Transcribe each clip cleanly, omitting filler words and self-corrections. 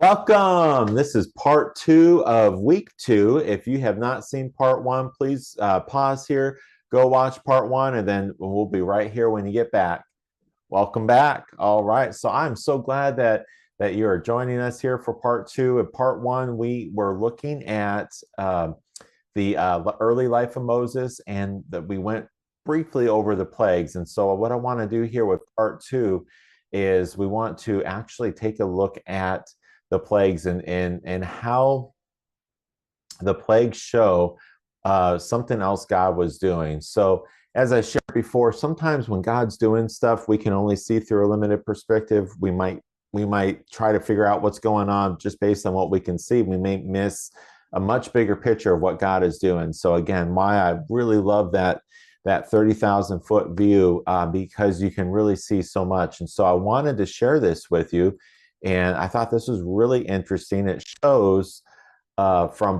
Welcome. This is part 2 of week 2. If you have not seen part 1, please pause here, go watch part 1, and then we'll be right here when you get back. Welcome back. All right. So I'm so glad that you are joining us here for part 2. In part 1, we were looking at the early life of Moses, and that we went briefly over the plagues. And so what I want to do here with part 2 is we want to actually take a look at the plagues and how the plagues show something else God was doing. So as I shared before, sometimes when God's doing stuff, we can only see through a limited perspective. We might try to figure out what's going on just based on what we can see. We may miss a much bigger picture of what God is doing. So again, why I really love that 30,000 foot view, because you can really see so much. And so I wanted to share this with you. And I thought this was really interesting. It shows from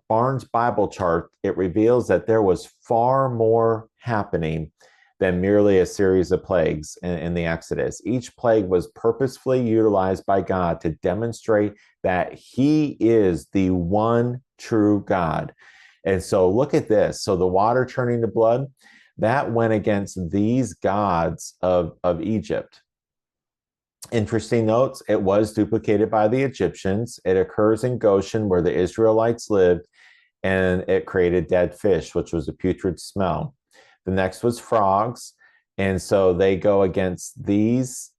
Barnes' Bible chart, it reveals that there was far more happening than merely a series of plagues in the Exodus. Each plague was purposefully utilized by God to demonstrate that He is the one true God. And so look at this. So the water turning to blood, that went against these gods of Egypt. Interesting notes, it was duplicated by the Egyptians. It occurs in Goshen where the Israelites lived, and it created dead fish, which was a putrid smell. The next was frogs, and so they go against these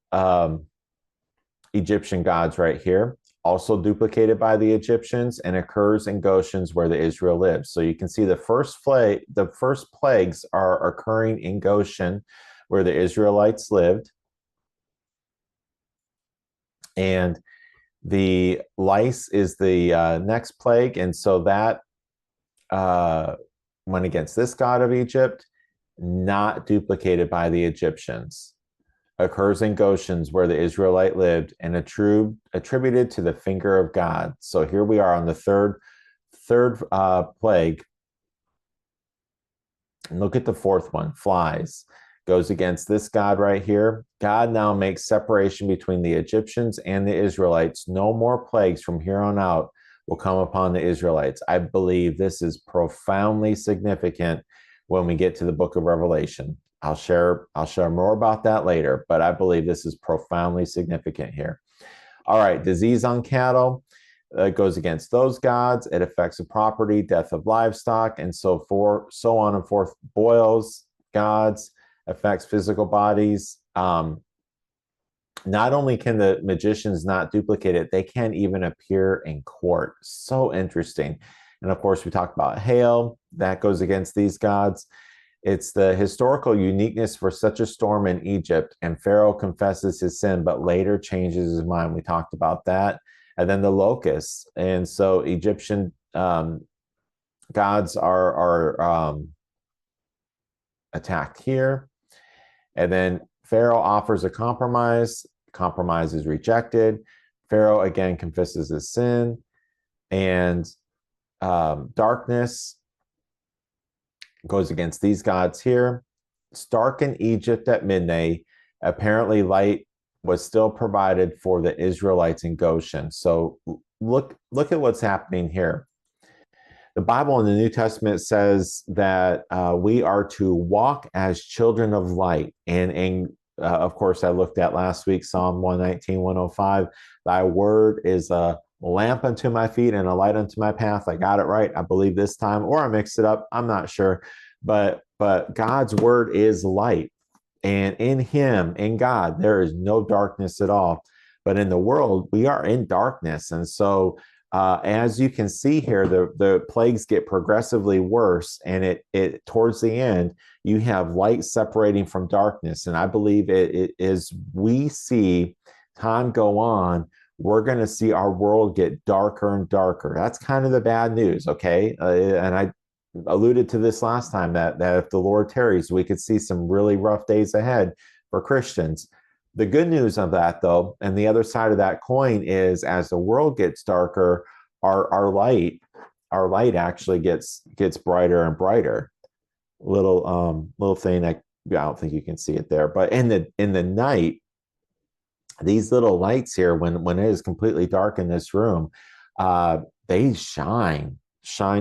Egyptian gods right here, also duplicated by the Egyptians, and occurs in Goshen where the Israel lives. So you can see the first plagues are occurring in Goshen where the Israelites lived. And the lice is the next plague. And so that went against this god of Egypt, not duplicated by the Egyptians. Occurs in Goshen where the Israelite lived, and attributed to the finger of God. So here we are on the third plague. And look at the fourth one, flies. Goes against this God right here. God now makes separation between the Egyptians and the Israelites. No more plagues from here on out will come upon the Israelites. I believe this is profoundly significant when we get to the book of Revelation. I'll share more about that later, but I believe this is profoundly significant here. All right, disease on cattle. It goes against those gods. It affects the property, death of livestock, and so on and forth. Boils, gods, affects physical bodies. Not only can the magicians not duplicate it, they can't even appear in court. So interesting. And of course, we talked about hail. That goes against these gods. It's the historical uniqueness for such a storm in Egypt, and Pharaoh confesses his sin, but later changes his mind. We talked about that. And then the locusts. And so Egyptian gods are attacked here. And then Pharaoh offers a compromise. Compromise is rejected. Pharaoh again confesses his sin. And darkness goes against these gods here. Stark in Egypt at midnight. Apparently light was still provided for the Israelites in Goshen. So look at what's happening here. The Bible in the New Testament says that we are to walk as children of light. And of course, I looked at last week, Psalm 119, 105. Thy word is a lamp unto my feet and a light unto my path. I got it right, I believe this time, or I mixed it up. I'm not sure. But God's word is light. And in Him, in God, there is no darkness at all. But in the world, we are in darkness. And so as you can see here, the plagues get progressively worse, and it towards the end, you have light separating from darkness. And I believe it is, we see time go on, we're going to see our world get darker and darker. That's kind of the bad news, okay? And I alluded to this last time, that if the Lord tarries, we could see some really rough days ahead for Christians. The good news of that, though, and the other side of that coin is, as the world gets darker, our light actually gets brighter and brighter. Little thing, I don't think you can see it there, but in the night, these little lights here, when it is completely dark in this room, they shine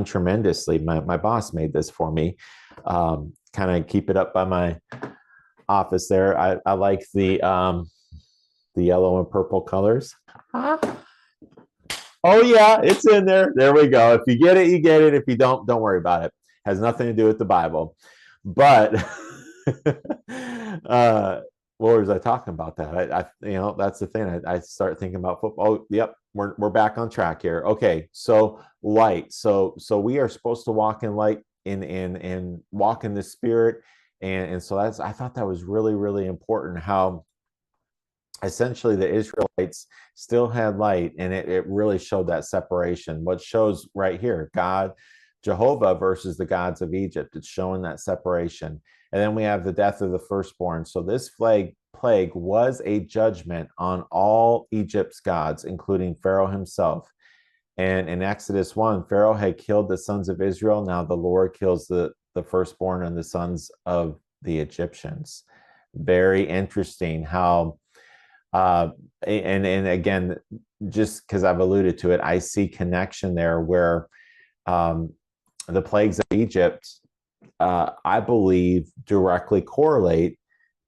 tremendously. My boss made this for me. Kind of keep it up by my office there. I like the yellow and purple colors. Oh yeah, it's in there. There we go. If you get it, you get it. If you don't worry about it. Has nothing to do with the Bible. But what was I talking about that? That's the thing. I start thinking about football. Oh, yep, we're back on track here. Okay, so light. So we are supposed to walk in light and walk in the Spirit, and so I thought that was really, really important. How essentially the Israelites still had light, and it really showed that separation. What shows right here, God, Jehovah versus the gods of Egypt. It's showing that separation. And then we have the death of the firstborn. So this plague was a judgment on all Egypt's gods, including Pharaoh himself. And in Exodus 1, Pharaoh had killed the sons of Israel. Now the Lord kills the firstborn and the sons of the Egyptians. Very interesting how and again, just because I've alluded to it, I see connection there where the plagues of Egypt, I believe, directly correlate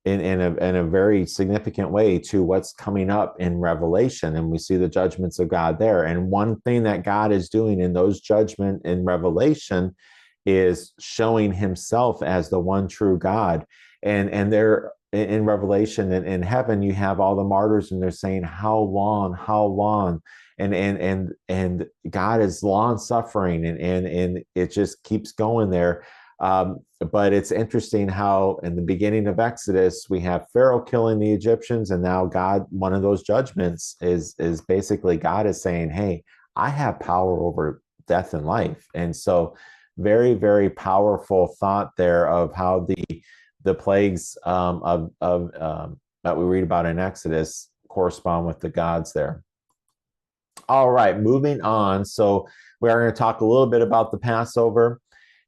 in a very significant way to what's coming up in Revelation, and we see the judgments of God there. And one thing that God is doing in those judgment in Revelation is showing Himself as the one true God, and there in Revelation and in heaven, you have all the martyrs, and they're saying, "How long? How long?" And God is long suffering, and it just keeps going there. But it's interesting how in the beginning of Exodus we have Pharaoh killing the Egyptians, and now God, one of those judgments is basically God is saying, "Hey, I have power over death and life," and so very, very powerful thought there of how the plagues that we read about in Exodus correspond with the gods there. All right, moving on. So we are going to talk a little bit about the Passover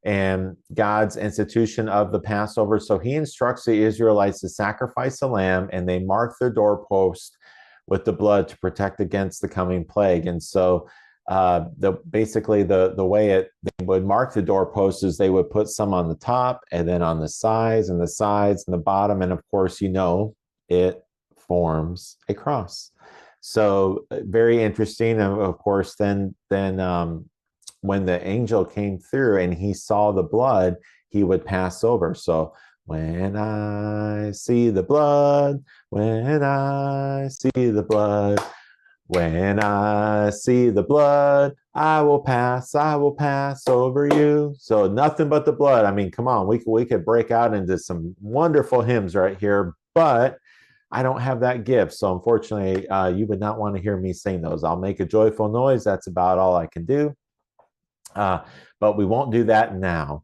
and God's institution of the Passover. So He instructs the Israelites to sacrifice a lamb, and they mark their doorpost with the blood to protect against the coming plague. And so basically the way they would mark the doorposts is they would put some on the top and then on the sides and the bottom, and of course it forms a cross. So very interesting. And of course then when the angel came through and he saw the blood, he would pass over. So when I see the blood, when I see the blood, when I see the blood, I will pass over you. So nothing but the blood. I mean, come on, we could break out into some wonderful hymns right here, but I don't have that gift. So unfortunately, you would not want to hear me sing those. I'll make a joyful noise. That's about all I can do. But we won't do that now.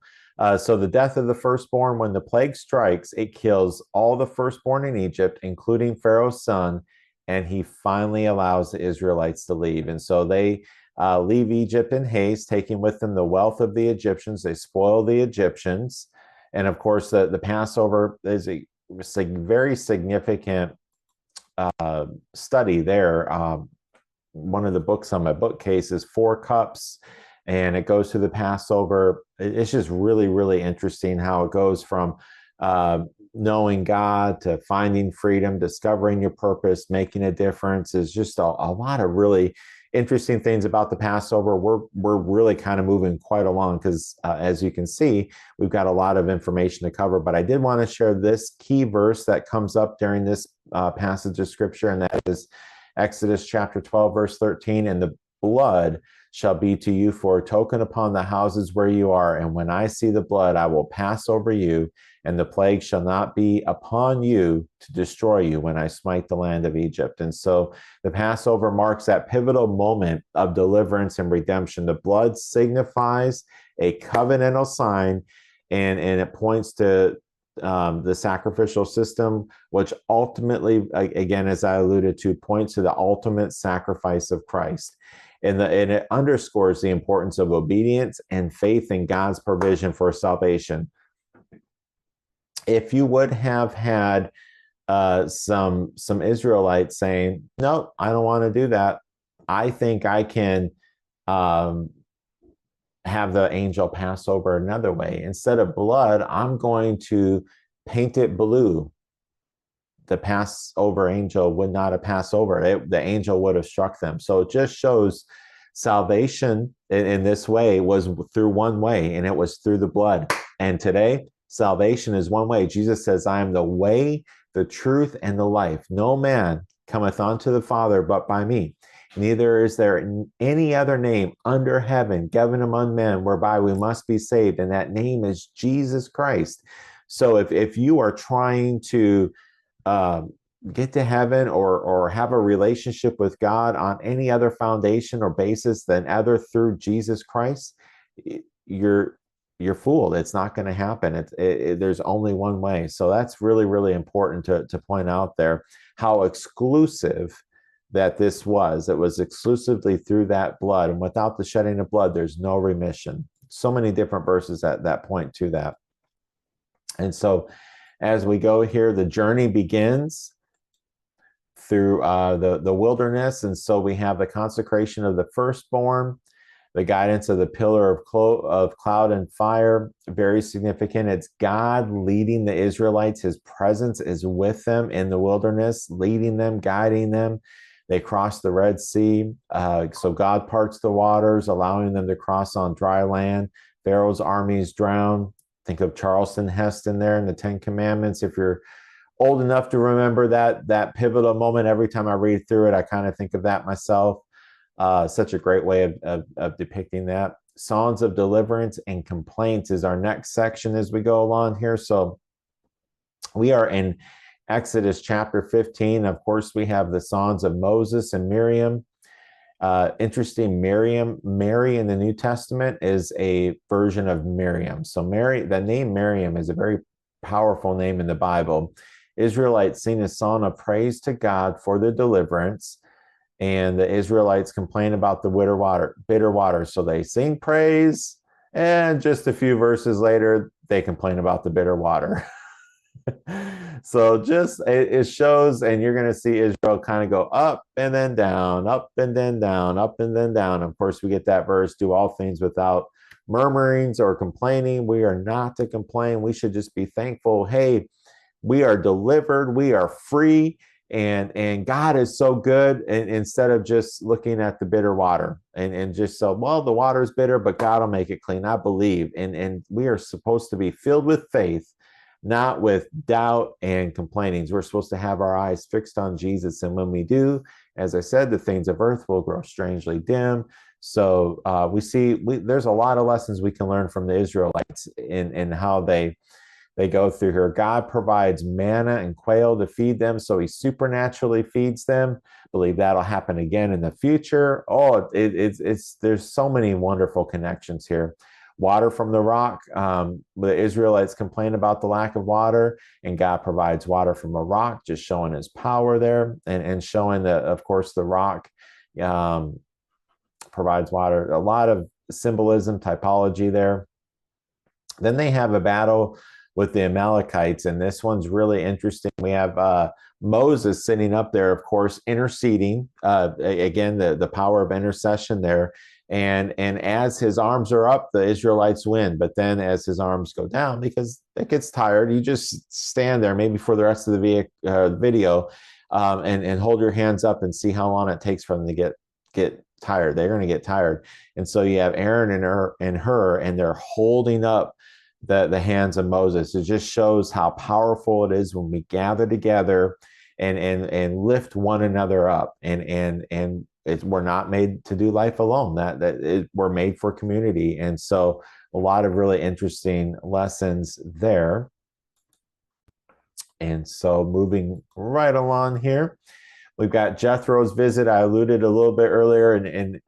So the death of the firstborn, when the plague strikes, it kills all the firstborn in Egypt, including Pharaoh's son, and he finally allows the Israelites to leave. And so they leave Egypt in haste, taking with them the wealth of the Egyptians. They spoil the Egyptians. And of course, the Passover is a very significant study there. One of the books on my bookcase is 4 Cups, and it goes through the Passover. It's just really, really interesting how it goes from knowing God to finding freedom, discovering your purpose, making a difference. Is just a lot of really interesting things about the Passover. We're really kind of moving quite along because as you can see, we've got a lot of information to cover. But I did want to share this key verse that comes up during this passage of scripture, and that is Exodus chapter 12, verse 13. And the blood shall be to you for a token upon the houses where you are. And when I see the blood, I will pass over you, and the plague shall not be upon you to destroy you when I smite the land of Egypt. And so the Passover marks that pivotal moment of deliverance and redemption. The blood signifies a covenantal sign, and it points to the sacrificial system, which ultimately, again, as I alluded to, points to the ultimate sacrifice of Christ. And it underscores the importance of obedience and faith in God's provision for salvation. If you would have had some Israelites saying, "No, I don't want to do that. I think I can um, have the angel pass over another way. Instead of blood, I'm going to paint it blue. The Passover angel would not have passed over. The angel would have struck them. So it just shows salvation in this way was through one way, and it was through the blood. And today, salvation is one way. Jesus says, I am the way, the truth, and the life. No man cometh unto the Father but by me. Neither is there any other name under heaven given among men whereby we must be saved. And that name is Jesus Christ. So if you are trying to um, get to heaven or have a relationship with God on any other foundation or basis than other through Jesus Christ, you're fooled. It's not going to happen. There's only one way. So that's really, really important to point out there how exclusive that this was. It was exclusively through that blood, and without the shedding of blood, there's no remission. So many different verses that point to that. And so as we go here, the journey begins through the wilderness. And so we have the consecration of the firstborn, the guidance of the pillar of cloud and fire, very significant. It's God leading the Israelites. His presence is with them in the wilderness, leading them, guiding them. They cross the Red Sea. So God parts the waters, allowing them to cross on dry land. Pharaoh's armies drown. Think of Charleston Heston there in the Ten Commandments. If you're old enough to remember that pivotal moment, every time I read through it, I kind of think of that myself. Such a great way of depicting that. Songs of deliverance and complaints is our next section as we go along here. So we are in Exodus chapter 15. Of course, we have the songs of Moses and Miriam. Interesting, Mary in the New Testament is a version of Miriam. So the name Miriam is a very powerful name in the Bible. Israelites sing a song of praise to God for the deliverance, and the Israelites complain about the bitter water. So they sing praise, and just a few verses later, they complain about the bitter water. So just it shows, and you're going to see Israel kind of go up and then down, up and then down, up and then down. Of course, we get that verse, do all things without murmurings or complaining. We are not to complain. We should just be thankful. Hey, we are delivered. We are free. And God is so good. And instead of just looking at the bitter water and just so, well, the water is bitter, but God will make it clean. I believe. And we are supposed to be filled with faith, not with doubt and complainings. We're supposed to have our eyes fixed on Jesus. And when we do, as I said, the things of earth will grow strangely dim. So there's a lot of lessons we can learn from the Israelites in how they go through here. God provides manna and quail to feed them, so he supernaturally feeds them. I believe that'll happen again in the future. Oh, there's so many wonderful connections here. Water from the rock. The Israelites complain about the lack of water, and God provides water from a rock, just showing his power there, and showing that, of course, the rock provides water. A lot of symbolism, typology there. Then they have a battle with the Amalekites, and this one's really interesting. We have Moses sitting up there, of course, interceding. Again, the power of intercession there. And as his arms are up, the Israelites win. But then as his arms go down, because it gets tired, you just stand there maybe for the rest of the video and hold your hands up and see how long it takes for them to get tired. They're going to get tired. And so you have Aaron and her, and they're holding up the hands of Moses. It just shows how powerful it is when we gather together and lift one another up. We're not made to do life alone. We're made for community. And so a lot of really interesting lessons there. And so moving right along here, we've got Jethro's visit. I alluded a little bit earlier in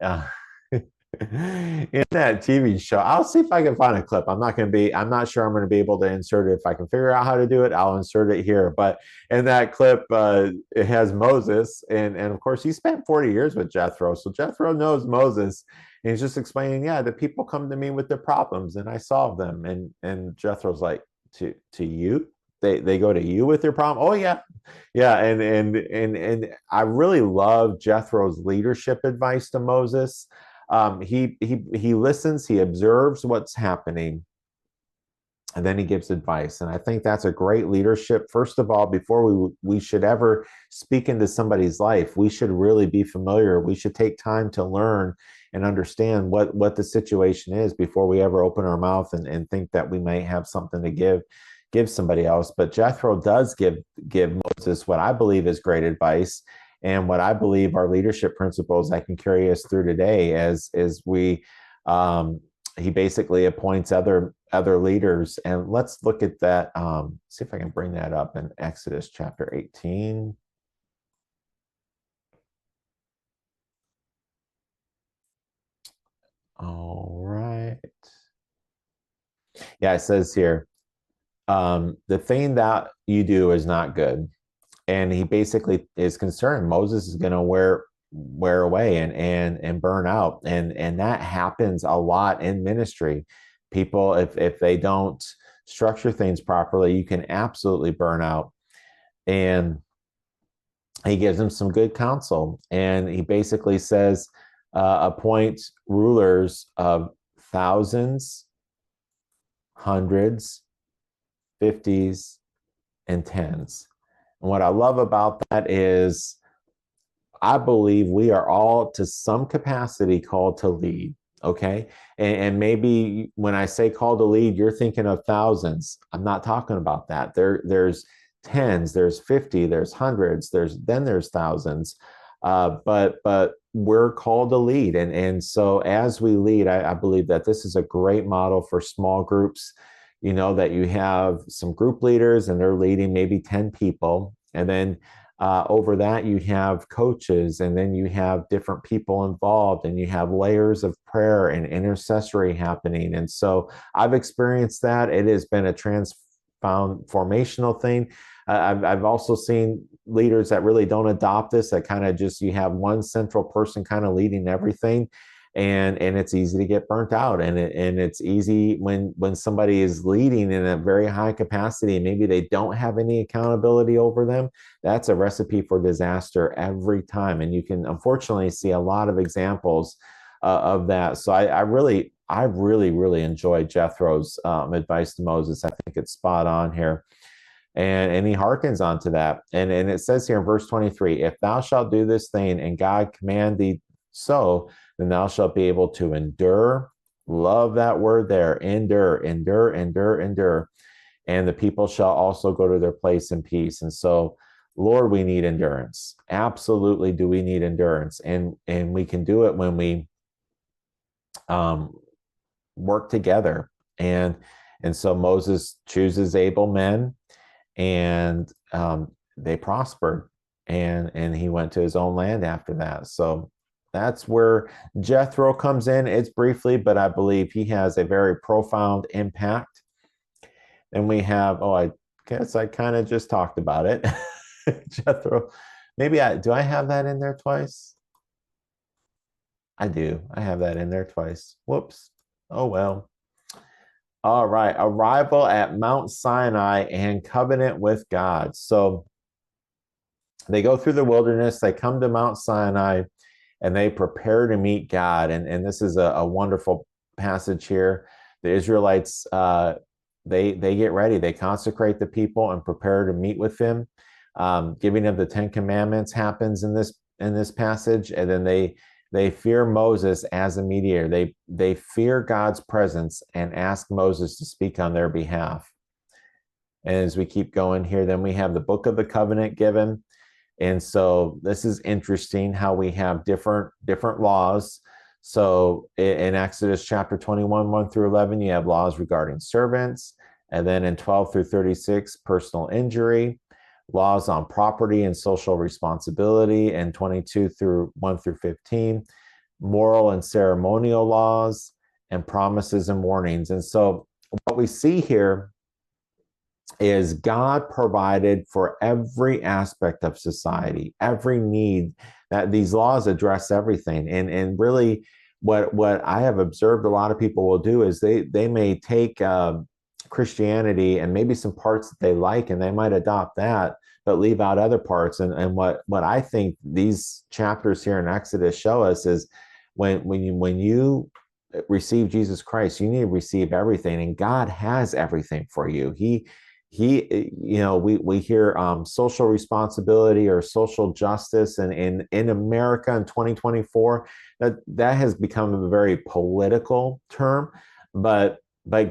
that TV show. I'll see if I can find a clip. I'm not sure I'm going to be able to insert it. If I can figure out how to do it, I'll insert it here. But in that clip, it has Moses. And of course, he spent 40 years with Jethro. So Jethro knows Moses. And he's just explaining, yeah, the people come to me with their problems and I solve them. And Jethro's like, to you? they go to you with their problem. Oh yeah, yeah, and I really love Jethro's leadership advice to Moses. He listens, he observes what's happening, and then he gives advice. And I think that's a great leadership. First of all, before we should ever speak into somebody's life, we should really be familiar. We should take time to learn and understand what the situation is before we ever open our mouth and think that we might have something to give somebody else. But Jethro does give Moses what I believe is great advice, and what I believe are leadership principles that can carry us through today as we he basically appoints other leaders. And let's look at that. See if I can bring that up in Exodus chapter 18. All right. Yeah, it says here, the thing that you do is not good. And he basically is concerned Moses is going to wear away and burn out. And that happens a lot in ministry. People, if they don't structure things properly, you can absolutely burn out. And he gives them some good counsel. And he basically says, appoint rulers of thousands, hundreds, fifties, and tens. And what I love about that is I believe we are all to some capacity called to lead. Okay. And maybe when I say called to lead, you're thinking of thousands. I'm not talking about that. There's tens, there's 50, there's hundreds, there's thousands. But we're called to lead. And so as we lead, I believe that this is a great model for small groups. You know, that you have some group leaders and they're leading maybe 10 people. And then over that, you have coaches, and then you have different people involved, and you have layers of prayer and intercessory happening. And so I've experienced that. It has been a transformational thing. I've also seen leaders that really don't adopt this, that kind of just, you have one central person kind of leading everything. And it's easy to get burnt out, and it's easy when somebody is leading in a very high capacity, maybe they don't have any accountability over them. That's a recipe for disaster every time, and you can unfortunately see a lot of examples of that. So I really enjoyed Jethro's advice to Moses. I think it's spot on here. And he hearkens onto that. And it says here in verse 23, if thou shalt do this thing and God command thee so, then thou shalt be able to endure. Love that word there, endure, endure, endure, endure. And the people shall also go to their place in peace. And so, Lord, we need endurance. Absolutely do we need endurance. And we can do it when we work together. And so Moses chooses able men, and they prospered, and he went to his own land after that. So that's where Jethro comes in. It's briefly, but I believe he has a very profound impact. And we have, I guess I kind of just talked about it. Jethro. Maybe do I have that in there twice? I do. I have that in there twice. Whoops. Oh well. All right. Arrival at Mount Sinai and covenant with God. So they go through the wilderness, they come to Mount Sinai, and they prepare to meet God. And this is a wonderful passage here. The Israelites, they get ready. They consecrate the people and prepare to meet with him. Giving of the Ten Commandments happens in this passage, and then they fear Moses as a mediator. They fear God's presence and ask Moses to speak on their behalf. And as we keep going here, then we have the Book of the Covenant given. And so this is interesting how we have different laws. So in Exodus chapter 21, 1 through 11, you have laws regarding servants. And then in 12 through 36, personal injury, laws on property and social responsibility, and 22 through 1 through 15, moral and ceremonial laws, and promises and warnings. And so what we see here is God provided for every aspect of society, every need. That these laws address everything. And really what I have observed a lot of people will do is they may take Christianity and maybe some parts that they like, and they might adopt that, but leave out other parts. And what I think these chapters here in Exodus show us is when you receive Jesus Christ, you need to receive everything, and God has everything for you. He we hear social responsibility or social justice, and in America in 2024, that has become a very political term, but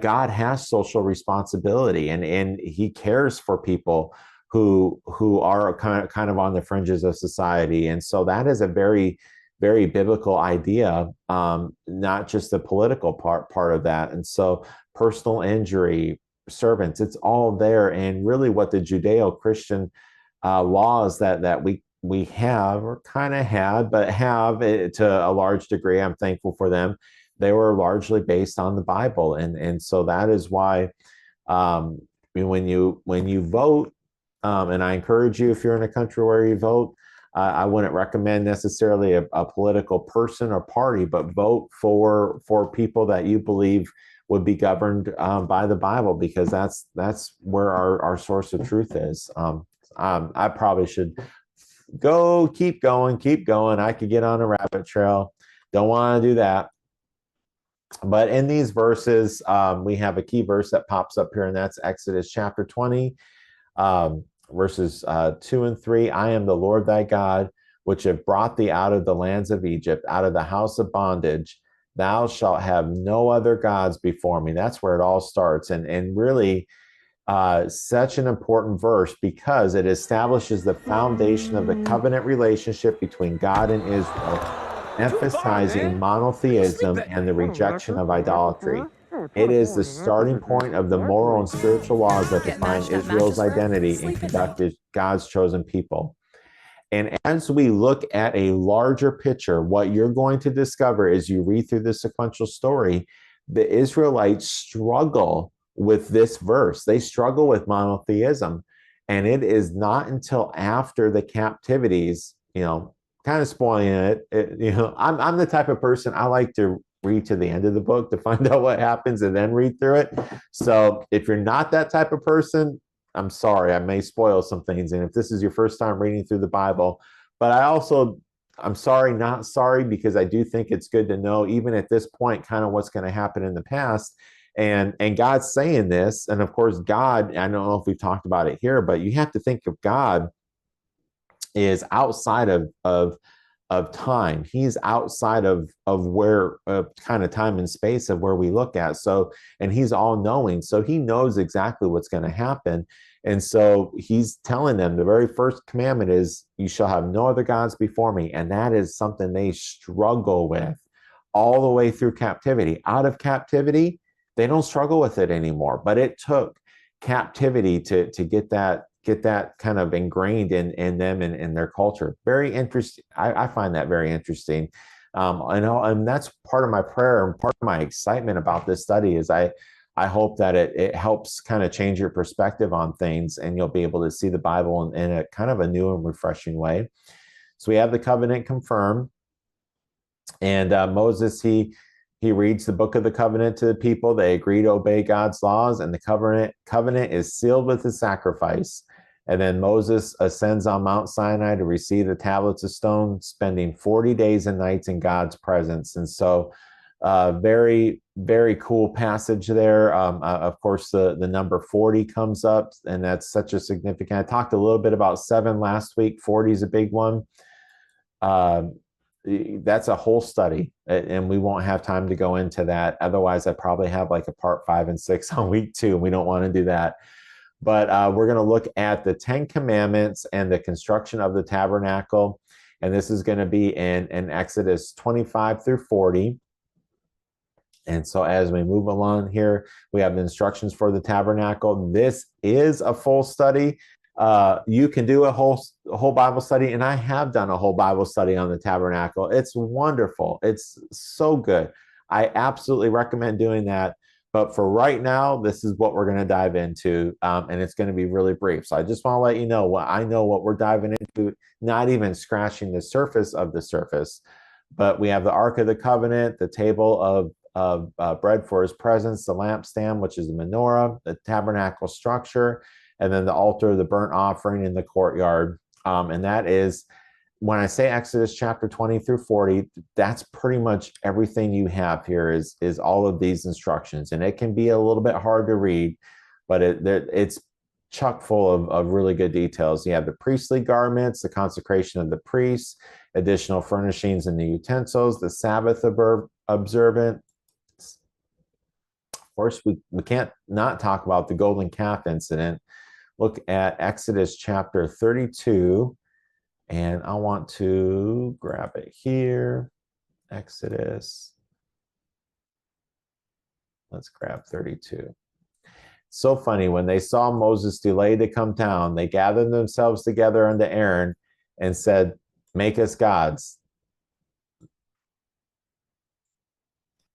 God has social responsibility, and He cares for people who are kind of on the fringes of society. And so that is a very, very biblical idea, not just the political part of that. And so personal injury, servants, it's all there. And really what the Judeo-Christian laws that we have, or kind of had, but have it to a large degree, I'm thankful for them, they were largely based on the Bible. And so that is why when you vote, and I encourage you, if you're in a country where you vote, I wouldn't recommend necessarily a political person or party, but vote for people that you believe would be governed by the Bible, because that's where our source of truth is. I probably should keep going. I could get on a rabbit trail. Don't want to do that. But in these verses, we have a key verse that pops up here, and that's Exodus chapter 20, verses 2 and 3. I am the Lord thy God, which have brought thee out of the lands of Egypt, out of the house of bondage. Thou shalt have no other gods before me. That's where it all starts. And really, such an important verse, because it establishes the foundation of the covenant relationship between God and Israel, emphasizing monotheism and the rejection of idolatry. It is the starting point of the moral and spiritual laws that define Israel's identity and conduct God's chosen people. And as we look at a larger picture, what you're going to discover as you read through the sequential story, the Israelites struggle with this verse. They struggle with monotheism. And it is not until after the captivities, kind of spoiling it, I'm the type of person, I like to read to the end of the book to find out what happens and then read through it. So if you're not that type of person, I'm sorry, I may spoil some things. And if this is your first time reading through the Bible, but I'm sorry, not sorry, because I do think it's good to know, even at this point, kind of what's going to happen in the past. And God's saying this. And of course, God, I don't know if we've talked about it here, but you have to think of God is outside of time. He's outside of where kind of time and space of where we look at. So, and he's all knowing. So he knows exactly what's going to happen. And so he's telling them the very first commandment is, you shall have no other gods before me. And that is something they struggle with all the way through captivity. Out of captivity, they don't struggle with it anymore. But it took captivity to get that kind of ingrained in them and in their culture. Very interesting. I find that very interesting. And that's part of my prayer and part of my excitement about this study is I hope that it helps kind of change your perspective on things, and you'll be able to see the Bible in a kind of a new and refreshing way. So we have the covenant confirmed, and Moses, he reads the book of the covenant to the people. They agree to obey God's laws, and the covenant is sealed with the sacrifice. And then Moses ascends on Mount Sinai to receive the tablets of stone, spending 40 days and nights in God's presence. And so very, very cool passage there. Of course, the number 40 comes up, and that's such a significant. I talked a little bit about 7 last week. 40 is a big one. That's a whole study, and we won't have time to go into that. Otherwise, I probably have like a part 5 and 6 on week 2, and we don't want to do that. But we're going to look at the 10 commandments and the construction of the tabernacle. And this is going to be in Exodus 25 through 40. And so as we move along here, we have the instructions for the tabernacle. This is a full study. You can do a whole Bible study, and I have done a whole Bible study on the tabernacle. It's wonderful. It's so good. I absolutely recommend doing that. But for right now, this is what we're going to dive into, and it's going to be really brief. So I just want to let you know what we're diving into, not even scratching the surface of the surface. But we have the Ark of the Covenant, the table of bread for his presence, the lampstand, which is the menorah, the tabernacle structure, and then the altar, the burnt offering in the courtyard. And that is, when I say Exodus chapter 20 through 40, that's pretty much everything you have here is all of these instructions. And it can be a little bit hard to read, but it's chock full of really good details. You have the priestly garments, the consecration of the priests, additional furnishings and the utensils, the Sabbath observant. Of course, we can't not talk about the golden calf incident. Look at Exodus chapter 32, and I want to grab it here. Exodus. Let's grab 32. So funny, when they saw Moses delay to come down, they gathered themselves together unto Aaron and said, make us gods.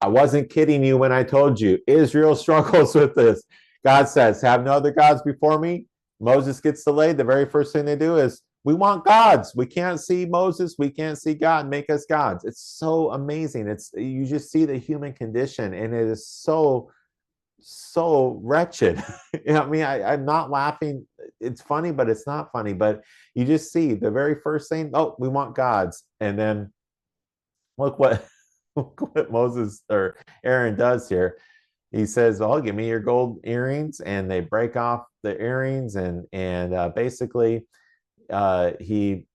I wasn't kidding you when I told you Israel struggles with this. God says, have no other gods before me. Moses gets delayed. The very first thing they do is, we want gods. We can't see Moses. We can't see God. Make us gods. It's so amazing. You just see the human condition, and it is so wretched. I mean, I'm not laughing. It's funny, but it's not funny. But you just see the very first thing, oh, we want gods. And then look what Moses or Aaron does here. He says, oh, give me your gold earrings. And they break off the earrings, and basically he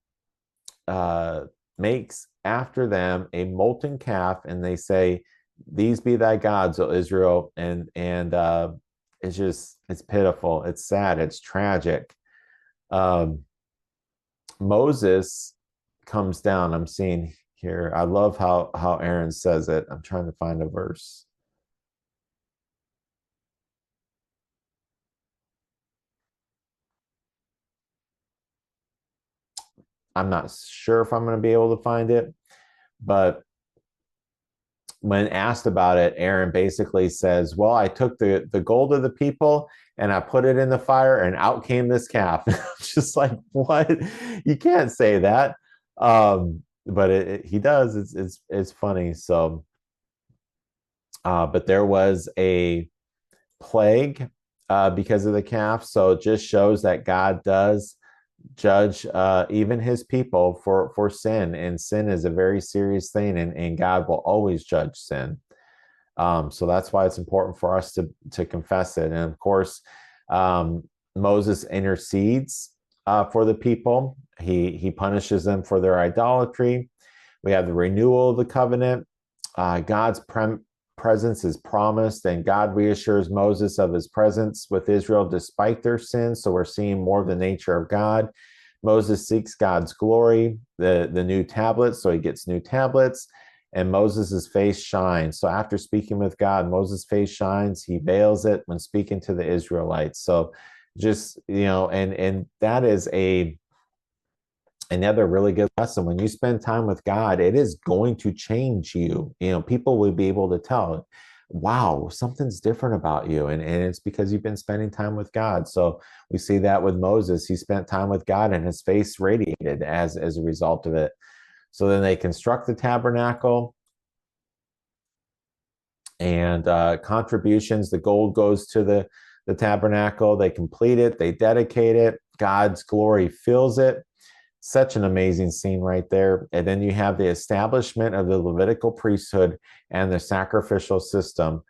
makes after them a molten calf, and they say, these be thy gods, O Israel. And it's pitiful, it's sad, it's tragic. Moses comes down. I'm seeing here, I love how Aaron says it. I'm trying to find a verse. I'm not sure if I'm going to be able to find it, but when asked about it, Aaron basically says, well, I took the gold of the people and I put it in the fire, and out came this calf. Just like, what? You can't say that. But he does. It's funny. So, but there was a plague because of the calf. So it just shows that God does judge even his people for sin, and sin is a very serious thing, and God will always judge sin. So that's why it's important for us to confess it. And of course, Moses intercedes for the people. He punishes them for their idolatry. We have the renewal of the covenant. God's presence is promised, and God reassures Moses of his presence with Israel despite their sins. So we're seeing more of the nature of God. Moses seeks God's glory, the new tablets, so he gets new tablets, and Moses' face shines. So after speaking with God, Moses' face shines. He veils it when speaking to the Israelites. So just, and that is another really good lesson. When you spend time with God, it is going to change you. People will be able to tell, wow, something's different about you. And it's because you've been spending time with God. So we see that with Moses. He spent time with God, and his face radiated as a result of it. So then they construct the tabernacle, and contributions, the gold goes to the tabernacle. They complete it. They dedicate it. God's glory fills it. Such an amazing scene right there. And then you have the establishment of the Levitical priesthood and the sacrificial system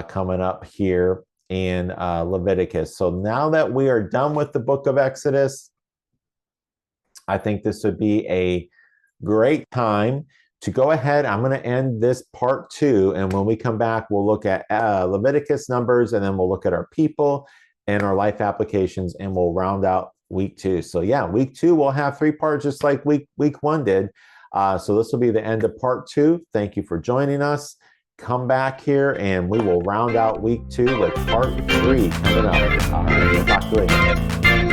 coming up here in Leviticus. So now that we are done with the book of Exodus, I think this would be a great time to go ahead. I'm going to end this part 2. And when we come back, we'll look at Leviticus, Numbers, and then we'll look at our people and our life applications, and we'll round out week 2. So yeah, week 2 we'll have 3 parts, just like week 1 did. So this will be the end of part 2. Thank you for joining us. Come back here, and we will round out week 2 with part 3 coming up. Talk to you later.